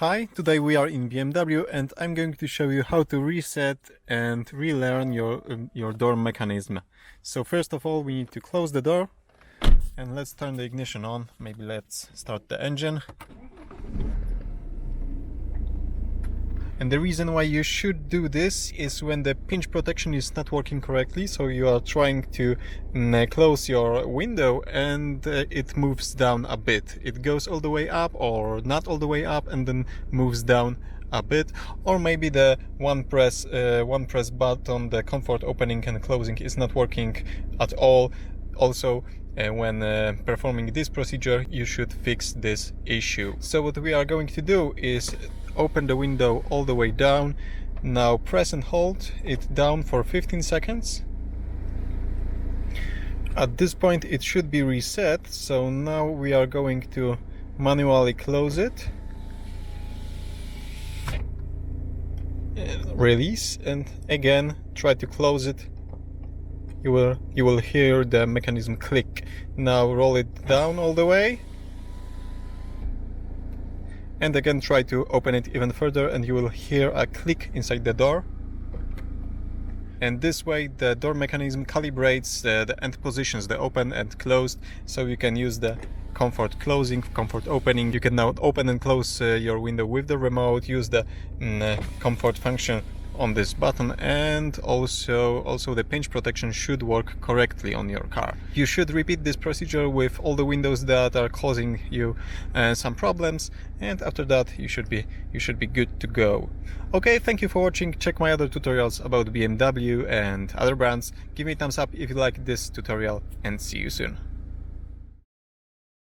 Hi, today we are in BMW and I'm going to show you how to reset and relearn your door mechanism. So first of all we need to close the door and let's turn the ignition on. Maybe let's start the engine. And the reason why you should do this is when the pinch protection is not working correctly, so you are trying to close your window and it moves down a bit. It goes all the way up or not all the way up and then moves down a bit, or maybe the one press button, the comfort opening and closing, is not working at all. Also, when performing this procedure, you should fix this issue. So what we are going to do is open the window all the way down. Now press and hold it down for 15 seconds. At this point it should be reset, so now we are going to manually close it. Release and again try to close it. You will hear the mechanism click. Now roll it down all the way. And again try to open it even further and you will hear a click inside the door. And this way the door mechanism calibrates the end positions, the open and closed, so you can use the comfort closing, comfort opening. You can now open and close your window with the remote, use the comfort function on this button, and also the pinch protection should work correctly on your car. You should repeat this procedure with all the windows that are causing you some problems, and after that you should be good to go. Okay, thank you for watching. Check my other tutorials about BMW and other brands. Give me a thumbs up if you like this tutorial and see you soon.